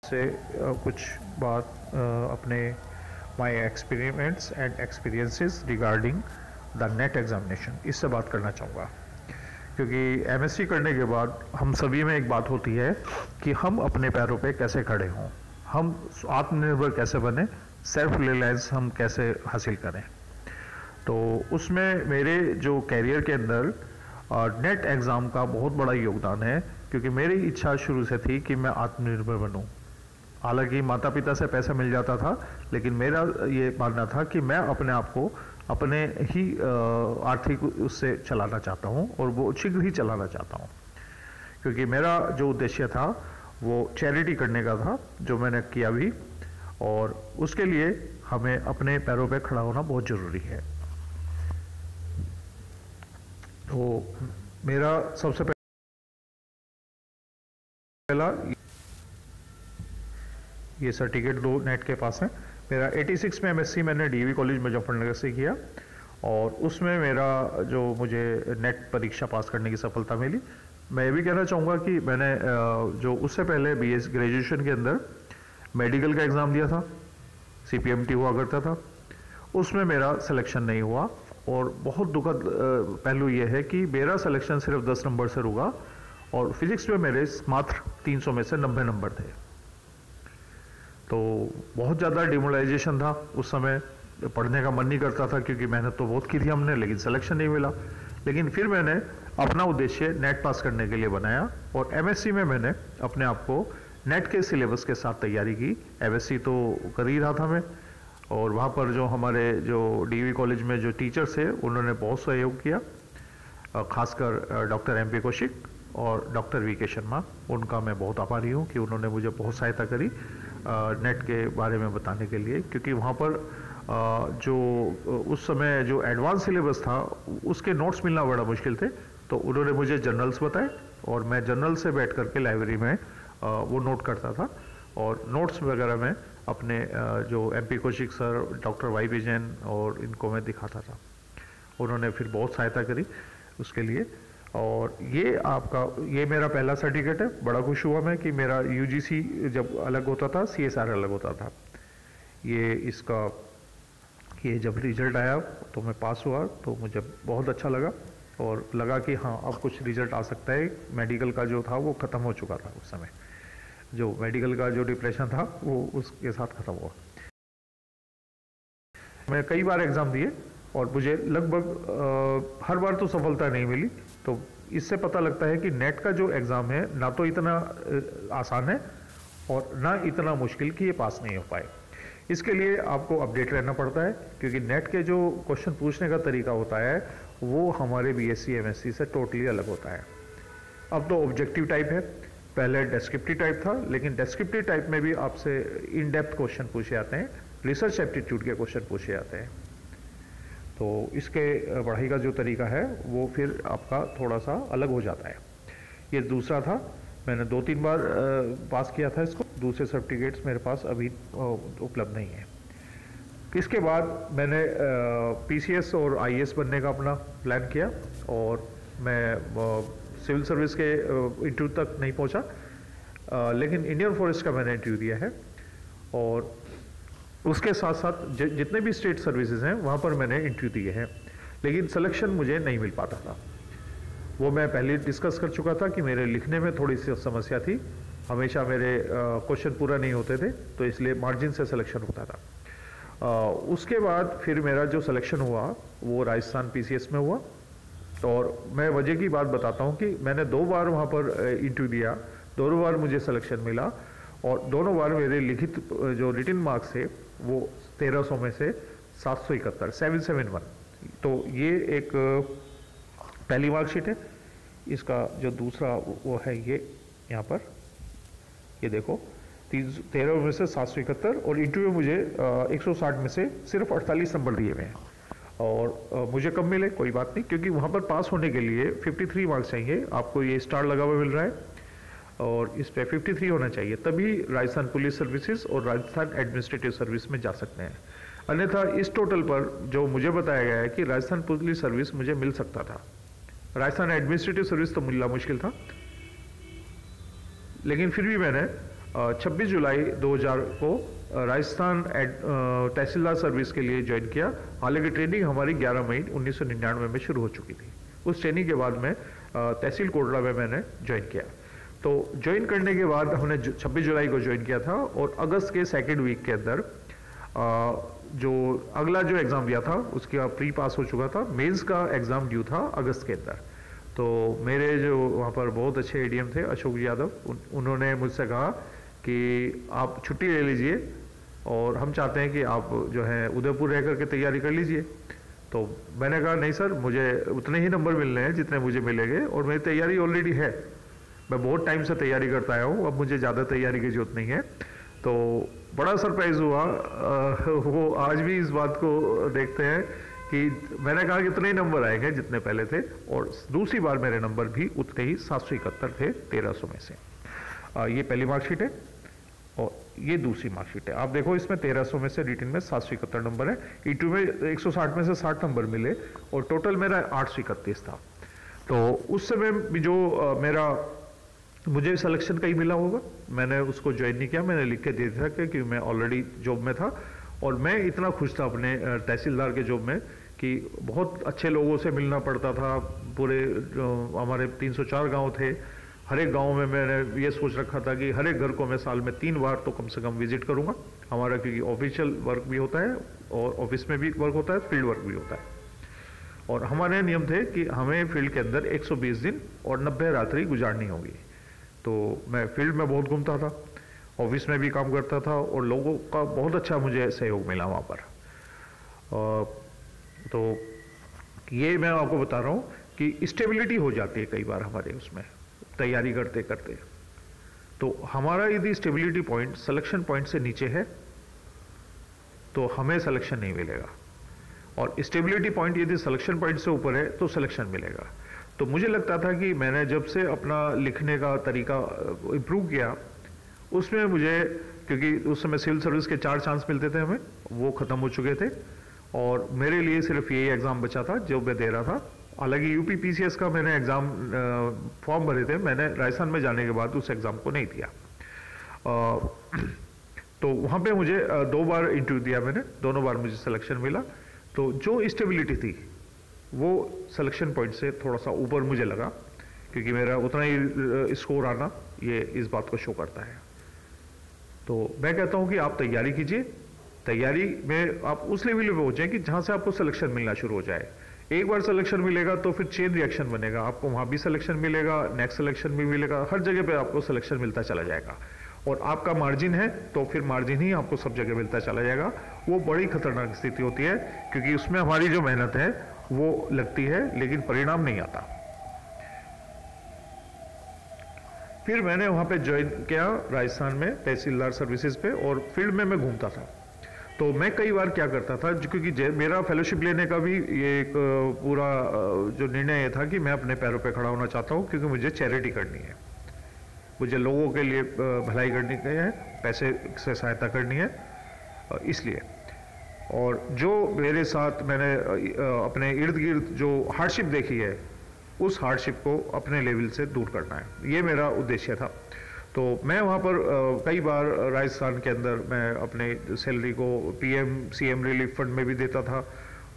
से कुछ बात अपने my experiments and experiences regarding the net examination इससे बात करना चाहूँगा, क्योंकि एमएससी करने के बाद हम सभी में एक बात होती है कि हम अपने पैरों पे कैसे खड़े हों, हम आत्मनिर्भर कैसे बने, सेल्फ रिलायंस हम कैसे हासिल करें। तो उसमें मेरे जो कैरियर के अंदर नेट एग्ज़ाम का बहुत बड़ा योगदान है, क्योंकि मेरी इच्छा शुरू से थी कि मैं आत्मनिर्भर बनूं। हालांकि माता पिता से पैसा मिल जाता था, लेकिन मेरा ये मानना था कि मैं अपने आप को अपने ही आर्थिक उससे चलाना चाहता हूं, और वो शीघ्र ही चलाना चाहता हूं, क्योंकि मेरा जो उद्देश्य था वो चैरिटी करने का था, जो मैंने किया भी, और उसके लिए हमें अपने पैरों पे खड़ा होना बहुत ज़रूरी है। तो मेरा सबसे पहला ये सर्टिफिकेट दो नेट के पास है। मेरा 86 में एमएससी मैंने डीवी कॉलेज मुजफ्फरनगर से किया, और उसमें मेरा जो मुझे नेट परीक्षा पास करने की सफलता मिली। मैं ये भी कहना चाहूँगा कि मैंने जो उससे पहले बीएस ग्रेजुएशन के अंदर मेडिकल का एग्ज़ाम दिया था, सीपीएमटी हुआ करता था, उसमें मेरा सिलेक्शन नहीं हुआ, और बहुत दुखद पहलू ये है कि मेरा सिलेक्शन सिर्फ 10 नंबर से रुका, और फिजिक्स में मेरे मात्र 300 में से 90 नंबर थे। तो बहुत ज़्यादा डिमोरलाइजेशन था उस समय, पढ़ने का मन नहीं करता था, क्योंकि मेहनत तो बहुत की थी हमने, लेकिन सिलेक्शन नहीं मिला। लेकिन फिर मैंने अपना उद्देश्य नेट पास करने के लिए बनाया, और एमएससी में मैंने अपने आप को नेट के सिलेबस के साथ तैयारी की। एमएससी तो कर ही रहा था मैं, और वहाँ पर जो हमारे जो डीवी कॉलेज में जो टीचर्स थे उन्होंने बहुत सहयोग किया, खासकर डॉक्टर एमपी कौशिक और डॉक्टर वीके शर्मा। उनका मैं बहुत आभारी हूँ कि उन्होंने मुझे बहुत सहायता करी नेट के बारे में बताने के लिए, क्योंकि वहाँ पर जो उस समय जो एडवांस सिलेबस था उसके नोट्स मिलना बड़ा मुश्किल थे। तो उन्होंने मुझे जर्नल्स बताए, और मैं जर्नल से बैठ करके लाइब्रेरी में वो नोट करता था, और नोट्स वगैरह में अपने जो MP Kaushik sir, doctor Y P Jain और इनको मैं दिखाता था। उन्होंने फिर बहुत सहायता करी उसके लिए। और ये मेरा पहला सर्टिफिकेट है। बड़ा खुश हुआ मैं कि मेरा यूजीसी जब अलग होता था, सीएसआर अलग होता था। ये जब रिजल्ट आया तो मैं पास हुआ, तो मुझे बहुत अच्छा लगा, और लगा कि हाँ अब कुछ रिजल्ट आ सकता है। मेडिकल का जो था वो ख़त्म हो चुका था उस समय, जो मेडिकल का जो डिप्रेशन था वो उसके साथ ख़त्म हुआ। मैं कई बार एग्ज़ाम दिए, और मुझे लगभग हर बार तो सफलता नहीं मिली। तो इससे पता लगता है कि नेट का जो एग्ज़ाम है ना तो इतना आसान है, और ना इतना मुश्किल कि ये पास नहीं हो पाए। इसके लिए आपको अपडेट रहना पड़ता है, क्योंकि नेट के जो क्वेश्चन पूछने का तरीका होता है वो हमारे बीएससी एमएससी से टोटली अलग होता है। अब तो ऑब्जेक्टिव टाइप है, पहले डेस्क्रिप्टिव टाइप था, लेकिन डेस्क्रिप्टिव टाइप में भी आपसे इन डेप्थ क्वेश्चन पूछे जाते हैं, रिसर्च एप्टीट्यूड के क्वेश्चन पूछे जाते हैं। तो इसके पढ़ाई का जो तरीका है वो फिर आपका थोड़ा सा अलग हो जाता है। ये दूसरा था, मैंने 2-3 बार पास किया था इसको। दूसरे सर्टिफिकेट्स मेरे पास अभी उपलब्ध नहीं है। इसके बाद मैंने पीसीएस और आईएएस बनने का अपना प्लान किया, और मैं सिविल सर्विस के इंटरव्यू तक नहीं पहुंचा, लेकिन इंडियन फॉरेस्ट का मैंने इंटरव्यू दिया है, और उसके साथ साथ जितने भी स्टेट सर्विसेज हैं वहाँ पर मैंने इंटरव्यू दिए हैं, लेकिन सिलेक्शन मुझे नहीं मिल पाता था। वो मैं पहले डिस्कस कर चुका था कि मेरे लिखने में थोड़ी सी समस्या थी, हमेशा मेरे क्वेश्चन पूरा नहीं होते थे, तो इसलिए मार्जिन से सिलेक्शन होता था। उसके बाद फिर मेरा जो सिलेक्शन हुआ वो राजस्थान पीसीएस में हुआ, और मैं वजह की बात बताता हूँ कि मैंने 2 बार वहाँ पर इंटरव्यू दिया, दोनों बार मुझे सिलेक्शन मिला, और दोनों बार मेरे लिखित जो रिटन मार्क्स थे वो 1300 में से 771, 771। तो ये एक पहली मार्कशीट है। इसका जो दूसरा वो है ये यहाँ पर, ये देखो 13 में से 771, और इंटरव्यू में मुझे 160 में से सिर्फ 48 नंबर दिए हुए हैं। और मुझे कम मिले कोई बात नहीं, क्योंकि वहाँ पर पास होने के लिए 53 मार्क्स चाहिए। आपको ये स्टार लगा हुआ मिल रहा है, और इस पे 53 होना चाहिए, तभी राजस्थान पुलिस सर्विसेज और राजस्थान एडमिनिस्ट्रेटिव सर्विस में जा सकते हैं। अन्यथा इस टोटल पर जो मुझे बताया गया है कि राजस्थान पुलिस सर्विस मुझे मिल सकता था, राजस्थान एडमिनिस्ट्रेटिव सर्विस तो मिलना मुश्किल था। लेकिन फिर भी मैंने 26 जुलाई 2000 को राजस्थान तहसीलदार सर्विस के लिए ज्वाइन किया। हालांकि ट्रेनिंग हमारी 11 मई 1999 में शुरू हो चुकी थी। उस ट्रेनिंग के बाद में तहसील कोटला में मैंने ज्वाइन किया। तो ज्वाइन करने के बाद हमने 26 जुलाई को ज्वाइन किया था और अगस्त के सेकेंड वीक के अंदर जो अगला जो एग्ज़ाम दिया था उसका प्री पास हो चुका था। मेंस का एग्ज़ाम ड्यू था अगस्त के अंदर। तो मेरे जो वहाँ पर बहुत अच्छे एडीएम थे अशोक यादव, उन्होंने मुझसे कहा कि आप छुट्टी ले लीजिए और हम चाहते हैं कि आप जो है उदयपुर रह करके तैयारी कर लीजिए। तो मैंने कहा नहीं सर, मुझे उतने ही नंबर मिलने हैं जितने मुझे मिलेंगे और मेरी तैयारी ऑलरेडी है। मैं बहुत टाइम से तैयारी करता आया हूँ, अब मुझे ज़्यादा तैयारी की जरूरत नहीं है। तो बड़ा सरप्राइज हुआ, वो आज भी इस बात को देखते हैं कि मैंने कहा कि इतने ही नंबर आएंगे जितने पहले थे और दूसरी बार मेरे नंबर भी उतने ही 771 थे 1300 में से। ये पहली मार्कशीट है और ये दूसरी मार्कशीट है। आप देखो इसमें 1300 में से रिटन में 771 नंबर है। E2 में 160 में से 60 नंबर मिले और टोटल मेरा 831 था। तो उस समय भी जो मेरा मुझे सिलेक्शन कहीं मिला होगा, मैंने उसको ज्वाइन नहीं किया, मैंने लिख के दे दिया था कि मैं ऑलरेडी जॉब में था। और मैं इतना खुश था अपने तहसीलदार के जॉब में कि बहुत अच्छे लोगों से मिलना पड़ता था। पूरे हमारे 304 गांव थे, हर एक गांव में मैंने ये सोच रखा था कि हर एक घर को मैं साल में 3 बार तो कम से कम विजिट करूंगा हमारा, क्योंकि ऑफिशियल वर्क भी होता है और ऑफिस में भी वर्क होता है, फील्ड वर्क भी होता है। और हमारे नियम थे कि हमें फील्ड के अंदर 120 दिन और 90 रात्रि गुजारनी होगी। तो मैं फील्ड में बहुत घूमता था, ऑफिस में भी काम करता था और लोगों का बहुत अच्छा मुझे सहयोग मिला वहाँ पर। तो ये मैं आपको बता रहा हूँ कि स्टेबिलिटी हो जाती है कई बार हमारे उसमें तैयारी करते करते। तो हमारा यदि स्टेबिलिटी पॉइंट सिलेक्शन पॉइंट से नीचे है तो हमें सिलेक्शन नहीं मिलेगा, और स्टेबिलिटी पॉइंट यदि सिलेक्शन पॉइंट से ऊपर है तो सिलेक्शन मिलेगा। तो मुझे लगता था कि मैंने जब से अपना लिखने का तरीका इम्प्रूव किया, उसमें मुझे, क्योंकि उस समय सिविल सर्विस के 4 चांस मिलते थे हमें, वो ख़त्म हो चुके थे और मेरे लिए सिर्फ यही एग्ज़ाम बचा था जो मैं दे रहा था। हालांकि यूपी पीसीएस का मैंने एग्ज़ाम फॉर्म भरे थे, मैंने राजस्थान में जाने के बाद उस एग्ज़ाम को नहीं दिया। तो वहाँ पे मुझे 2 बार इंटरव्यू दिया मैंने, दोनों बार मुझे सिलेक्शन मिला। तो जो स्टेबिलिटी थी वो सिलेक्शन पॉइंट से थोड़ा सा ऊपर मुझे लगा, क्योंकि मेरा उतना ही स्कोर आना ये इस बात को शो करता है। तो मैं कहता हूँ कि आप तैयारी कीजिए, तैयारी में आप उस लेवल पे पहुँचें कि जहाँ से आपको सिलेक्शन मिलना शुरू हो जाए। एक बार सिलेक्शन मिलेगा तो फिर चेन रिएक्शन बनेगा, आपको वहाँ भी सिलेक्शन मिलेगा, नेक्स्ट सिलेक्शन भी मिलेगा, हर जगह पे आपको सिलेक्शन मिलता चला जाएगा। और आपका मार्जिन है तो फिर मार्जिन ही आपको सब जगह मिलता चला जाएगा। वो बड़ी खतरनाक स्थिति होती है, क्योंकि उसमें हमारी जो मेहनत है वो लगती है लेकिन परिणाम नहीं आता। फिर मैंने वहाँ पे ज्वाइन किया राजस्थान में तहसीलदार सर्विसेज पे, और फील्ड में मैं घूमता था। तो मैं कई बार क्या करता था, क्योंकि मेरा फेलोशिप लेने का भी ये एक पूरा जो निर्णय ये था कि मैं अपने पैरों पे खड़ा होना चाहता हूँ, क्योंकि मुझे चैरिटी करनी है, मुझे लोगों के लिए भलाई करनी है, पैसे से सहायता करनी है, इसलिए। और जो मेरे साथ मैंने अपने इर्द गिर्द जो हार्डशिप देखी है, उस हार्डशिप को अपने लेवल से दूर करना है, ये मेरा उद्देश्य था। तो मैं वहाँ पर कई बार राजस्थान के अंदर मैं अपने सैलरी को PM CM रिलीफ फंड में भी देता था,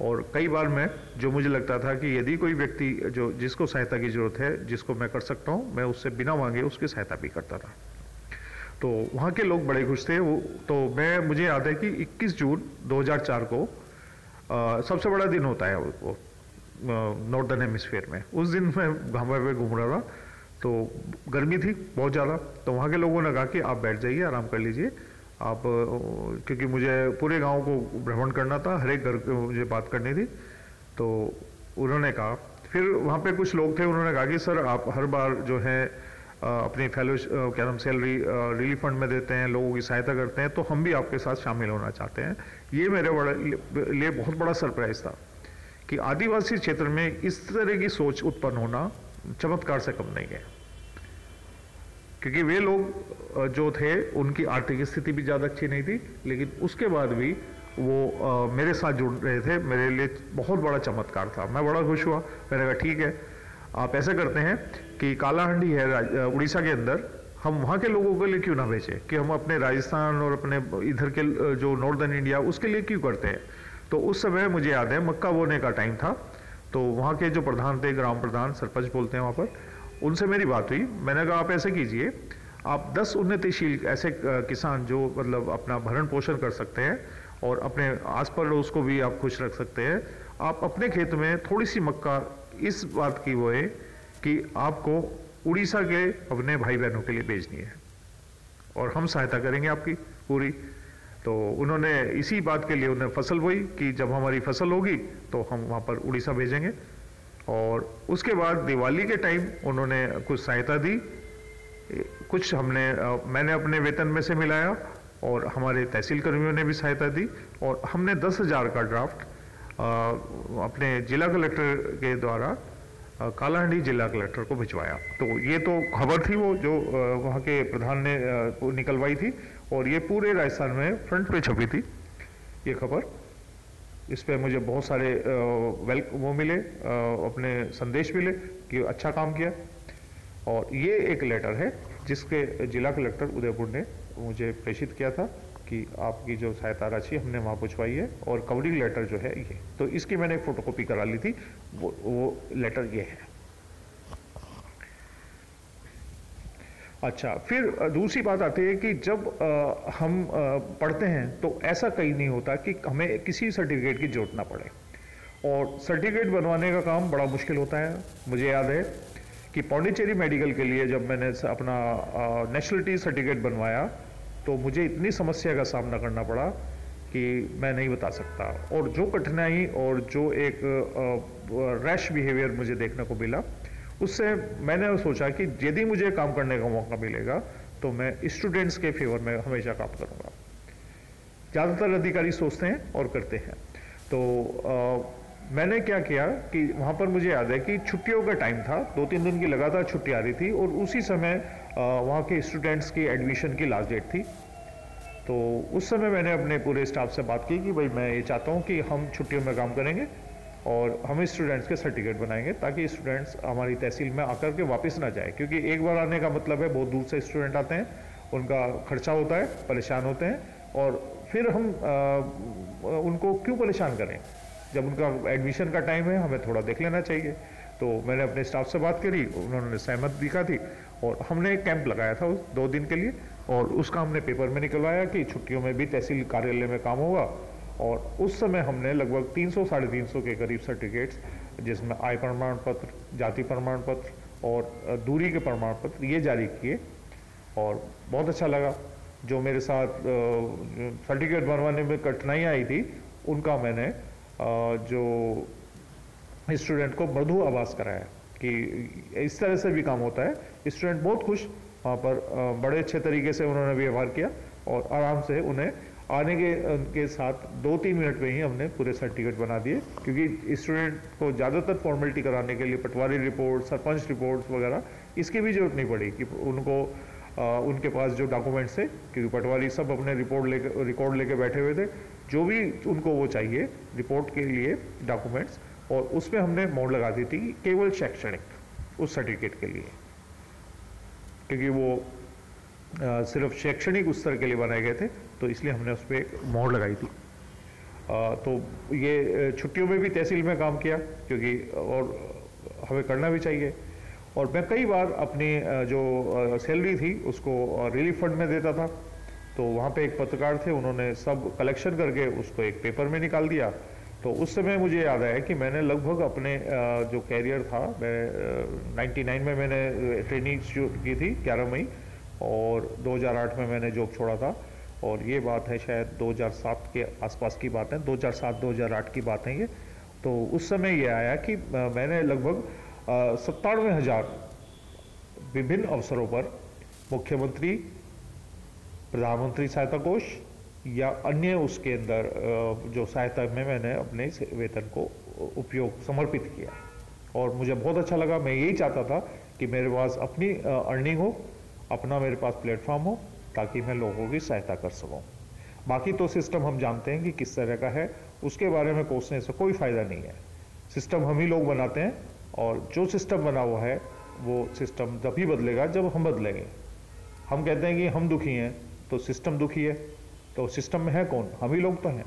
और कई बार मैं, जो मुझे लगता था कि यदि कोई व्यक्ति जो जिसको सहायता की ज़रूरत है, जिसको मैं कर सकता हूँ, मैं उससे बिना मांगे उसकी सहायता भी करता था। तो वहाँ के लोग बड़े खुश थे। वो तो मुझे याद है कि 21 जून 2004 को सबसे बड़ा दिन होता है वो नॉर्दर्न हेमिस्फीयर में। उस दिन मैं घामा पे घूम रहा था, तो गर्मी थी बहुत ज़्यादा। तो वहाँ के लोगों ने कहा कि आप बैठ जाइए, आराम कर लीजिए आप, क्योंकि मुझे पूरे गांव को भ्रमण करना था, हर एक घर को मुझे बात करनी थी। तो उन्होंने कहा, फिर वहाँ पे कुछ लोग थे, उन्होंने कहा कि सर आप हर बार जो है अपनी क्या नाम सैलरी रिलीफ फंड में देते हैं, लोगों की सहायता करते हैं, तो हम भी आपके साथ शामिल होना चाहते हैं। ये मेरे लिए बहुत बड़ा सरप्राइज था कि आदिवासी क्षेत्र में इस तरह की सोच उत्पन्न होना चमत्कार से कम नहीं है, क्योंकि वे लोग जो थे उनकी आर्थिक स्थिति भी ज़्यादा अच्छी नहीं थी, लेकिन उसके बाद भी वो मेरे साथ जुड़ रहे थे। मेरे लिए बहुत बड़ा चमत्कार था, मैं बड़ा खुश हुआ। मैंने कहा ठीक है, आप ऐसा करते हैं कि कालाहांडी है उड़ीसा के अंदर, हम वहाँ के लोगों के लिए क्यों ना भेजें, कि हम अपने राजस्थान और अपने इधर के जो नॉर्दर्न इंडिया उसके लिए क्यों करते हैं। तो उस समय मुझे याद है मक्का बोने का टाइम था, तो वहाँ के जो प्रधान थे, ग्राम प्रधान, सरपंच बोलते हैं वहाँ पर, उनसे मेरी बात हुई। मैंने कहा आप ऐसे कीजिए, आप 10 उन्नतिशील ऐसे किसान जो मतलब अपना भरण पोषण कर सकते हैं और अपने आस पड़ोस को भी आप खुश रख सकते हैं, आप अपने खेत में थोड़ी सी मक्का इस बात की वो है कि आपको उड़ीसा के अपने भाई बहनों के लिए भेजनी है और हम सहायता करेंगे आपकी पूरी। तो उन्होंने इसी बात के लिए उन्हें फसल बोई कि जब हमारी फसल होगी तो हम वहाँ पर उड़ीसा भेजेंगे। और उसके बाद दिवाली के टाइम उन्होंने कुछ सहायता दी, कुछ मैंने अपने वेतन में से मिलाया और हमारे तहसील कर्मियों ने भी सहायता दी और हमने 10,000 का ड्राफ्ट अपने जिला कलेक्टर के द्वारा कालाहांडी जिला कलेक्टर को भिजवाया। तो ये तो खबर थी वो जो वहाँ के प्रधान ने निकलवाई थी और ये पूरे राजस्थान में फ्रंट पे छपी थी ये खबर। इस पे मुझे बहुत सारे वो मिले, अपने संदेश मिले कि अच्छा काम किया। और ये एक लेटर है जिसके जिला कलेक्टर उदयपुर ने मुझे प्रेषित किया था कि आपकी जो सहायता राशि हमने वहाँ पहुँचवाई है, और कवरिंग लेटर जो है ये, तो इसकी मैंने एक फोटोकॉपी करा ली थी, वो लेटर ये है। अच्छा, फिर दूसरी बात आती है कि जब हम पढ़ते हैं तो ऐसा कहीं नहीं होता कि हमें किसी सर्टिफिकेट की जरूरत ना पड़े, और सर्टिफिकेट बनवाने का काम बड़ा मुश्किल होता है। मुझे याद है कि पौंडीचेरी मेडिकल के लिए जब मैंने अपना नेशनलिटी सर्टिफिकेट बनवाया तो मुझे इतनी समस्या का सामना करना पड़ा कि मैं नहीं बता सकता। और जो कठिनाई और जो एक रैश बिहेवियर मुझे देखने को मिला, उससे मैंने सोचा कि यदि मुझे काम करने का मौका मिलेगा तो मैं स्टूडेंट्स के फेवर में हमेशा काम करूँगा। ज़्यादातर अधिकारी सोचते हैं और करते हैं। तो मैंने क्या किया कि वहाँ पर मुझे याद है कि छुट्टियों का टाइम था, 2-3 दिन की लगातार छुट्टी आ रही थी और उसी समय वहाँ के स्टूडेंट्स की एडमिशन की लास्ट डेट थी। तो उस समय मैंने अपने पूरे स्टाफ से बात की कि भाई मैं ये चाहता हूँ कि हम छुट्टियों में काम करेंगे और हम स्टूडेंट्स के सर्टिफिकेट बनाएंगे ताकि स्टूडेंट्स हमारी तहसील में आकर के वापस ना जाए, क्योंकि एक बार आने का मतलब है बहुत दूर से स्टूडेंट आते हैं, उनका खर्चा होता है, परेशान होते हैं, और फिर हम उनको क्यों परेशान करें। जब उनका एडमिशन का टाइम है हमें थोड़ा देख लेना चाहिए। तो मैंने अपने स्टाफ से बात करी, उन्होंने सहमत दिखा थी और हमने एक कैंप लगाया था उस 2 दिन के लिए, और उसका हमने पेपर में निकलवाया कि छुट्टियों में भी तहसील कार्यालय में काम होगा। और उस समय हमने लगभग 300-350 के करीब सर्टिफिकेट्स, जिसमें आय प्रमाण पत्र, जाति प्रमाण पत्र और दूरी के प्रमाण पत्र ये जारी किए। और बहुत अच्छा लगा। जो मेरे साथ सर्टिफिकेट बनवाने में कठिनाइयाँ आई थी उनका मैंने जो स्टूडेंट को मृदु आवास कराया कि इस तरह से भी काम होता है। स्टूडेंट बहुत खुश, वहाँ पर बड़े अच्छे तरीके से उन्होंने व्यवहार किया और आराम से उन्हें आने के साथ 2-3 मिनट में ही हमने पूरे सर्टिफिकेट बना दिए, क्योंकि स्टूडेंट को ज़्यादातर फॉर्मेलिटी कराने के लिए पटवारी रिपोर्ट, सरपंच रिपोर्ट्स वगैरह इसकी भी जरूरत नहीं पड़ी कि उनको उनके पास जो डॉक्यूमेंट्स थे, क्योंकि पटवारी सब अपने रिकॉर्ड लेके बैठे हुए थे, जो भी उनको वो चाहिए रिपोर्ट के लिए डॉक्यूमेंट्स, और उसमें हमने मोहर लगा दी थी केवल शैक्षणिक उस सर्टिफिकेट के लिए, क्योंकि वो सिर्फ शैक्षणिक स्तर के लिए बनाए गए थे, तो इसलिए हमने उस पर एक मोहर लगाई थी। तो ये छुट्टियों में भी तहसील में काम किया, क्योंकि और हमें करना भी चाहिए। और मैं कई बार अपनी जो सैलरी थी उसको रिलीफ फंड में देता था। तो वहाँ पे एक पत्रकार थे, उन्होंने सब कलेक्शन करके उसको एक पेपर में निकाल दिया। तो उस समय मुझे याद आया कि मैंने लगभग अपने जो कैरियर था, मैं 99 में मैंने ट्रेनिंग शुरू की थी 11 मई, और 2008 में मैंने जॉब छोड़ा था। और ये बात है शायद 2007 के आसपास की बात है, 2007-2008 की बात है ये। तो उस समय ये आया कि मैंने लगभग 97,000 विभिन्न अवसरों पर मुख्यमंत्री, प्रधानमंत्री सहायता कोष या अन्य उसके अंदर जो सहायता में मैंने अपने वेतन को उपयोग समर्पित किया, और मुझे बहुत अच्छा लगा। मैं यही चाहता था कि मेरे पास अपनी अर्निंग हो, अपना मेरे पास प्लेटफॉर्म हो, ताकि मैं लोगों की सहायता कर सकूं। बाकी तो सिस्टम हम जानते हैं कि किस तरह का है, उसके बारे में कोसने से कोई फ़ायदा नहीं है। सिस्टम हम ही लोग बनाते हैं, और जो सिस्टम बना हुआ है वो सिस्टम तभी बदलेगा जब हम बदलेंगे। हम कहते हैं कि हम दुखी हैं तो सिस्टम दुखी है, तो सिस्टम में है कौन? हम ही लोग तो हैं।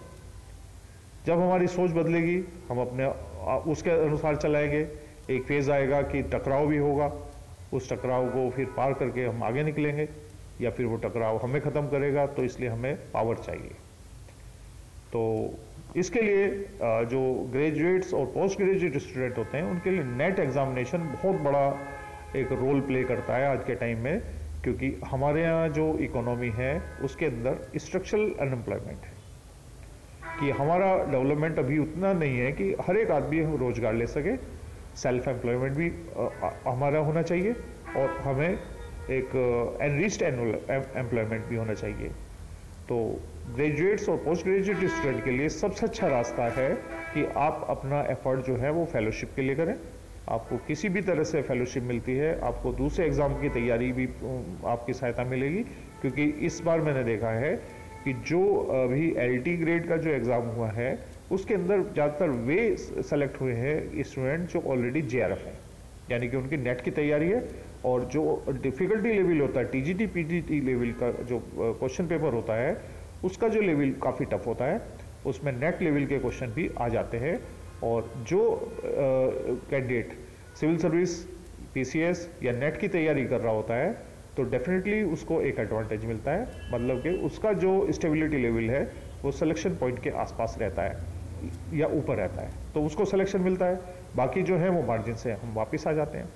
जब हमारी सोच बदलेगी, हम अपने उसके अनुसार चलाएंगे, एक फेज आएगा कि टकराव भी होगा, उस टकराव को फिर पार करके हम आगे निकलेंगे, या फिर वो टकराव हमें ख़त्म करेगा। तो इसलिए हमें पावर चाहिए। तो इसके लिए जो ग्रेजुएट्स और पोस्ट ग्रेजुएट स्टूडेंट होते हैं उनके लिए नेट एग्जामिनेशन बहुत बड़ा एक रोल प्ले करता है आज के टाइम में, क्योंकि हमारे यहाँ जो इकोनॉमी है उसके अंदर स्ट्रक्चरल अनएम्प्लॉयमेंट है कि हमारा डेवलपमेंट अभी उतना नहीं है कि हर एक आदमी रोजगार ले सके। सेल्फ एम्प्लॉयमेंट भी हमारा होना चाहिए और हमें एक एनरिच्ड एम्प्लॉयमेंट भी होना चाहिए। तो ग्रेजुएट्स और पोस्ट ग्रेजुएट स्टूडेंट के लिए सबसे अच्छा रास्ता है कि आप अपना एफर्ट जो है वो फेलोशिप के लिए करें। आपको किसी भी तरह से फेलोशिप मिलती है, आपको दूसरे एग्ज़ाम की तैयारी भी आपकी सहायता मिलेगी, क्योंकि इस बार मैंने देखा है कि जो अभी LT ग्रेड का जो एग्ज़ाम हुआ है उसके अंदर ज़्यादातर वे सेलेक्ट हुए हैं स्टूडेंट जो ऑलरेडी JRF है, यानी कि उनकी नेट की तैयारी है, और जो डिफ़िकल्टी लेवल होता है TGT PGT लेवल का जो क्वेश्चन पेपर होता है उसका जो लेवल काफ़ी टफ होता है, उसमें नेट लेवल के क्वेश्चन भी आ जाते हैं। और जो कैंडिडेट सिविल सर्विस, PCS या नेट की तैयारी कर रहा होता है तो डेफिनेटली उसको एक एडवांटेज मिलता है, मतलब कि उसका जो स्टेबिलिटी लेवल है वो सिलेक्शन पॉइंट के आसपास रहता है या ऊपर रहता है, तो उसको सिलेक्शन मिलता है। बाकी जो है वो मार्जिन से हम वापस आ जाते हैं।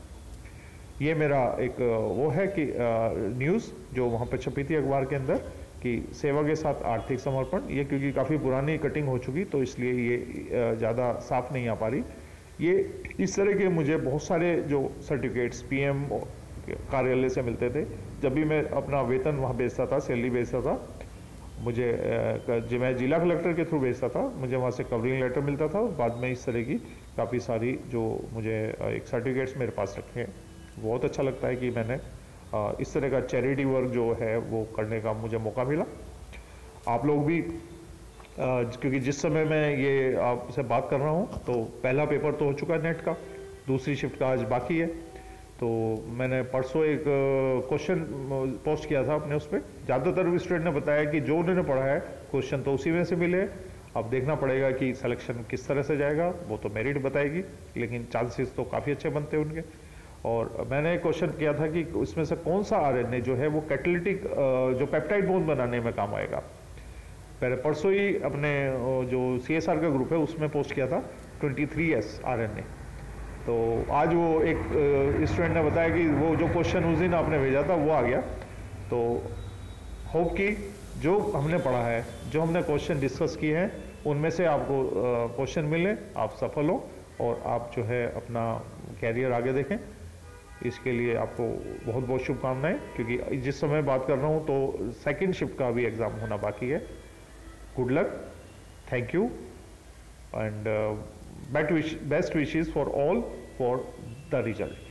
ये मेरा एक वो है कि न्यूज़ जो वहाँ पर छपी थी अखबार के अंदर कि सेवा के साथ आर्थिक समर्पण, ये क्योंकि काफ़ी पुरानी कटिंग हो चुकी तो इसलिए ये ज़्यादा साफ नहीं आ पा रही। ये इस तरह के मुझे बहुत सारे जो सर्टिफिकेट्स PM कार्यालय से मिलते थे, जब भी मैं अपना वेतन वहाँ बेचता था, सैलरी बेचता था, मुझे जो मैं जिला कलेक्टर के थ्रू बेचता था, मुझे वहाँ से कवरिंग लेटर मिलता था। बाद में इस तरह की काफ़ी सारी जो मुझे एक सर्टिफिकेट्स मेरे पास रखे हैं, बहुत अच्छा लगता है कि मैंने इस तरह का चैरिटी वर्क जो है वो करने का मुझे मौका मिला। आप लोग भी क्योंकि जिस समय मैं ये आपसे बात कर रहा हूँ तो पहला पेपर तो हो चुका है नेट का, दूसरी शिफ्ट का आज बाकी है। तो मैंने परसों एक क्वेश्चन पोस्ट किया था अपने उस पर, ज़्यादातर स्टूडेंट ने बताया कि जो उन्होंने पढ़ा है क्वेश्चन तो उसी में से मिले। अब देखना पड़ेगा कि सिलेक्शन किस तरह से जाएगा, वो तो मेरिट बताएगी, लेकिन चांसेस तो काफ़ी अच्छे बनते हैं उनके। और मैंने क्वेश्चन किया था कि इसमें से कौन सा RNA जो है वो कैटालिटिक जो पेप्टाइड बॉन्ड बनाने में काम आएगा। पहले परसों ही अपने जो CSR का ग्रुप है उसमें पोस्ट किया था 23S RNA। तो आज वो एक स्टूडेंट ने बताया कि वो जो क्वेश्चन उस दिन आपने भेजा था वो आ गया। तो होप कि जो हमने पढ़ा है, जो हमने क्वेश्चन डिस्कस किए हैं, उनमें से आपको क्वेश्चन मिले, आप सफल हो और आप जो है अपना कैरियर आगे देखें। इसके लिए आपको बहुत बहुत शुभकामनाएं, क्योंकि जिस समय बात कर रहा हूँ तो सेकंड शिफ्ट का भी एग्ज़ाम होना बाकी है। Good luck, thank you and best wishes for all for the result.